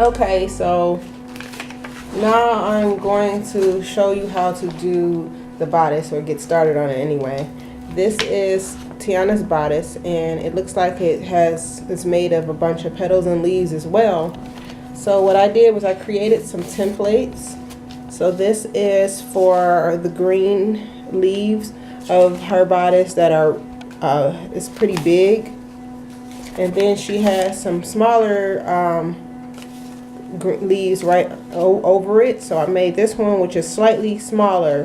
Okay, so now I'm going to show you how to do the bodice, or get started on it anyway. This is Tiana's bodice, and it looks like it's made of a bunch of petals and leaves as well. So what I did was I created some templates. So this is for the green leaves of her bodice that are it's pretty big, and then she has some smaller leaves right over it. So I made this one, which is slightly smaller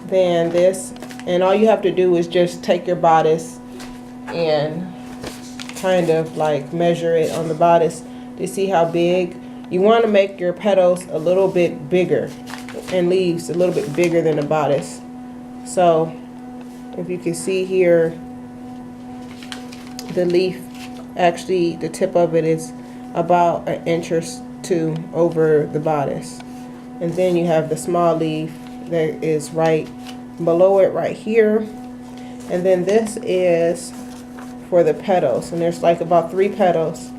than this, and all you have to do is just take your bodice and kind of like measure it on the bodice to see how big. You want to make your petals a little bit bigger and leaves a little bit bigger than the bodice. So if you can see here, the leaf, actually the tip of it is about 1 inch or 2 over the bodice, and then you have the small leaf that is right below it right here, and then this is for the petals, and there's like about 3 petals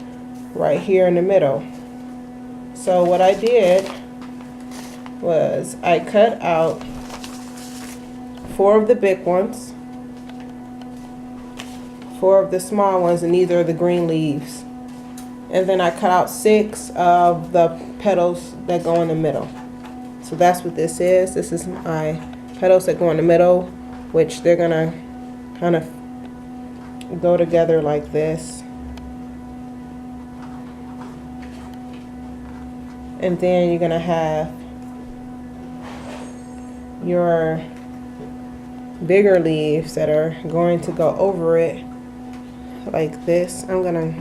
right here in the middle. So what I did was I cut out 4 of the big ones, 4 of the small ones, and these are the green leaves. And then I cut out 6 of the petals that go in the middle. So that's what this is. This is my petals that go in the middle, which they're gonna kind of go together like this. And then you're gonna have your bigger leaves that are going to go over it like this. I'm gonna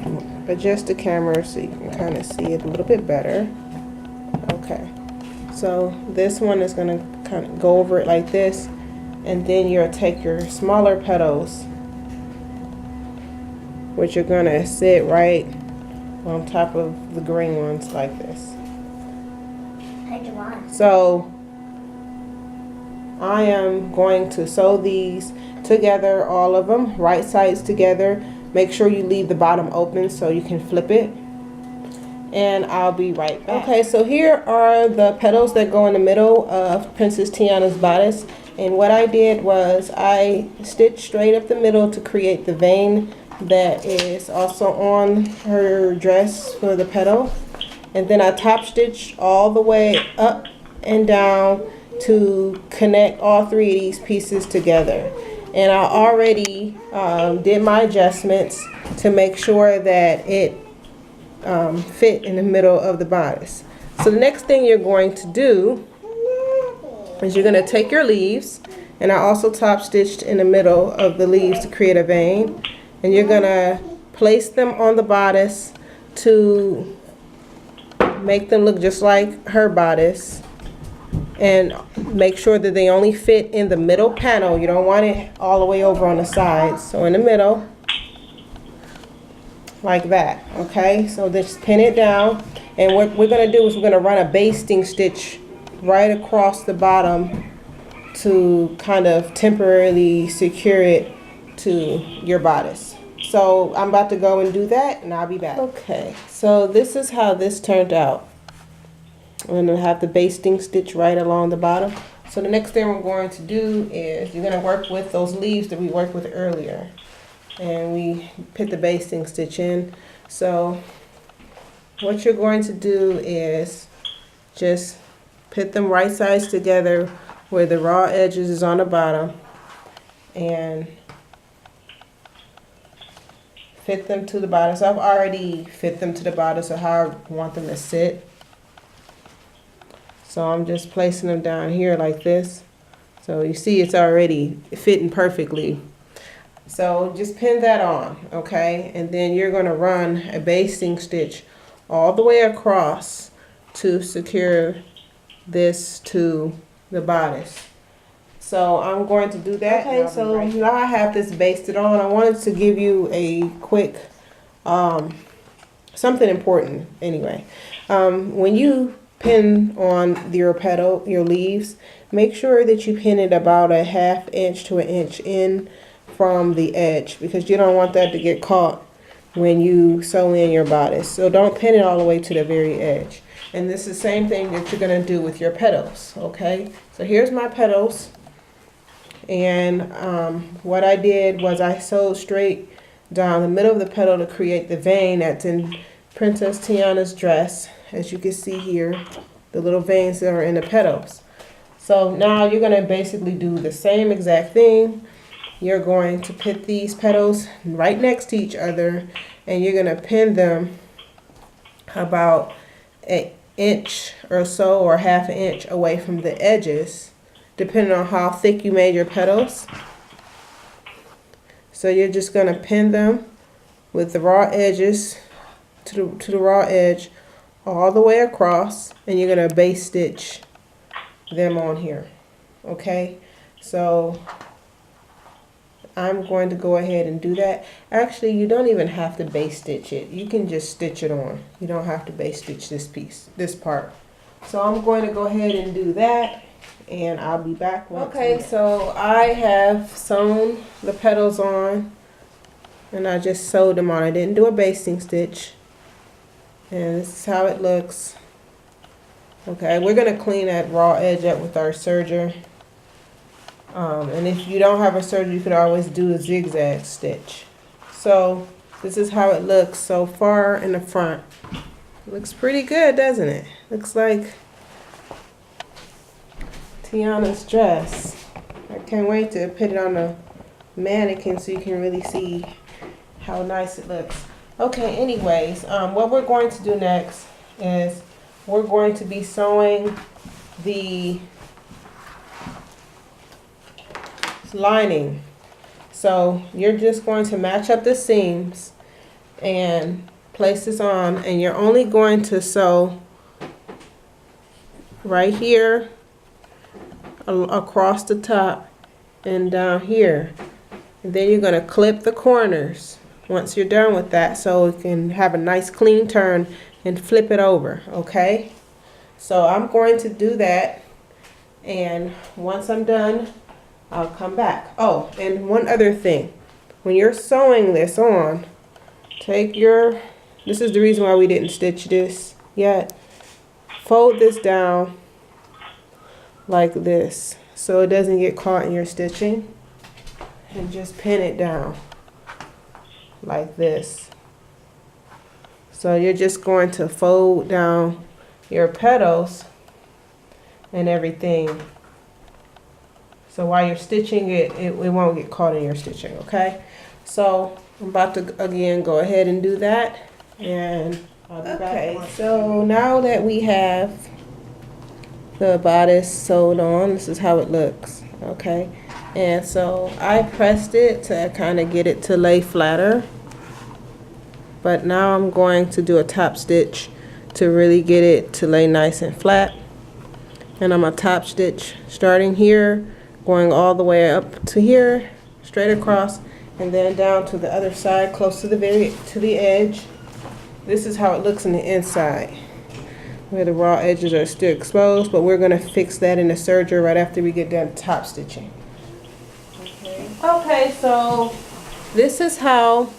adjust the camera so you can kind of see it a little bit better. Okay, so this one is gonna kind of go over it like this, and then you'll take your smaller petals, which are gonna sit right on top of the green ones like this. So I am going to sew these together, all of them, right sides together. Make sure you leave the bottom open so you can flip it. And I'll be right back. Okay, so here are the petals that go in the middle of Princess Tiana's bodice. And what I did was I stitched straight up the middle to create the vein that is also on her dress for the petal. And then I top stitched all the way up and down to connect all 3 of these pieces together. And I already did my adjustments to make sure that it fit in the middle of the bodice. So the next thing you're going to do is you're going to take your leaves, and I also top stitched in the middle of the leaves to create a vein, and you're going to place them on the bodice to make them look just like her bodice, and make sure that they only fit in the middle panel. You don't want it all the way over on the sides. So in the middle, like that. Okay, so just pin it down, and what we're going to do is we're going to run a basting stitch right across the bottom to kind of temporarily secure it to your bodice. So I'm about to go and do that, and I'll be back. Okay, so this is how this turned out. I'm going to have the basting stitch right along the bottom. So the next thing we're going to do is you're going to work with those leaves that we worked with earlier. And we put the basting stitch in. So what you're going to do is just put them right sides together where the raw edges is on the bottom, and fit them to the bodice. I've already fit them to the bodice of how I want them to sit. So I'm just placing them down here like this. So you see it's already fitting perfectly. So just pin that on, okay? And then you're going to run a basting stitch all the way across to secure this to the bodice. So I'm going to do that. Okay, so now I have this basted on. I wanted to give you a quick something important anyway. When you pin on your petal, your leaves, make sure that you pin it about a 1/2 inch to 1 inch in from the edge, because you don't want that to get caught when you sew in your bodice. So don't pin it all the way to the very edge. And this is the same thing that you're gonna do with your petals, okay? So here's my petals. And what I did was I sewed straight down the middle of the petal to create the vein that's in Princess Tiana's dress. As you can see here, the little veins that are in the petals. So now you're gonna basically do the same exact thing. You're going to put these petals right next to each other, and you're gonna pin them about an inch or so, or half an inch away from the edges, depending on how thick you made your petals. So you're just gonna pin them with the raw edges to the raw edge all the way across, and you're gonna base stitch them on here. Okay, so I'm going to go ahead and do that. Actually, you don't even have to base stitch it. You can just stitch it on. You don't have to base stitch this piece, this part. So I'm going to go ahead and do that, and I'll be back. Okay, so I have sewn the petals on, and I just sewed them on. I didn't do a basting stitch, and this is how it looks. Okay, we're gonna clean that raw edge up with our serger. And if you don't have a serger, you could always do a zigzag stitch. So this is how it looks so far in the front. Looks pretty good, doesn't it? Looks like Tiana's dress. I can't wait to put it on the mannequin so you can really see how nice it looks. Okay, anyways, what we're going to do next is we're going to be sewing the lining. So you're just going to match up the seams and place this on, and you're only going to sew right here across the top and down here, and then you're going to clip the corners once you're done with that, so you can have a nice clean turn and flip it over. Okay, so I'm going to do that, and once I'm done I'll come back. Oh, and one other thing, when you're sewing this on, take your, this is the reason why we didn't stitch this yet, fold this down like this so it doesn't get caught in your stitching, and just pin it down like this. So you're just going to fold down your petals and everything, so while you're stitching it won't get caught in your stitching. Okay, so I'm about to again go ahead and do that, and I'll be back. Okay, so now that we have the bodice sewed on, this is how it looks. Okay, and so I pressed it to kind of get it to lay flatter, but now I'm going to do a top stitch to really get it to lay nice and flat. And I'm a top stitch starting here, going all the way up to here, straight across, and then down to the other side, close to the edge. This is how it looks on the inside, where the raw edges are still exposed, but we're gonna fix that in the serger right after we get done top stitching. Okay, so this is how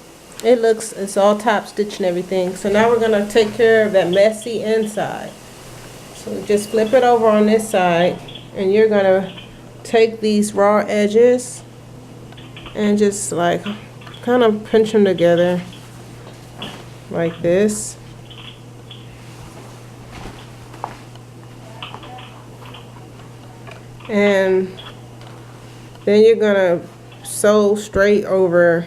it looks. It's all top stitched and everything. So now we're gonna take care of that messy inside. So just flip it over on this side, and you're gonna take these raw edges and just like kind of pinch them together like this. And then you're gonna sew straight over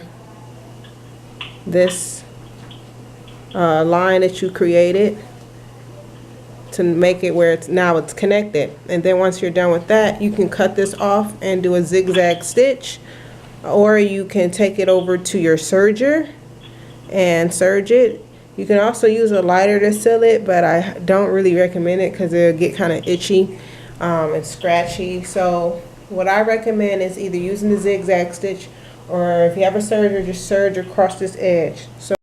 this line that you created to make it where it's connected. And then once you're done with that, you can cut this off and do a zigzag stitch, or you can take it over to your serger and serge it. You can also use a lighter to seal it, but I don't really recommend it because it'll get kind of itchy and scratchy. So what I recommend is either using the zigzag stitch, or if you have a serger, just serge across this edge. So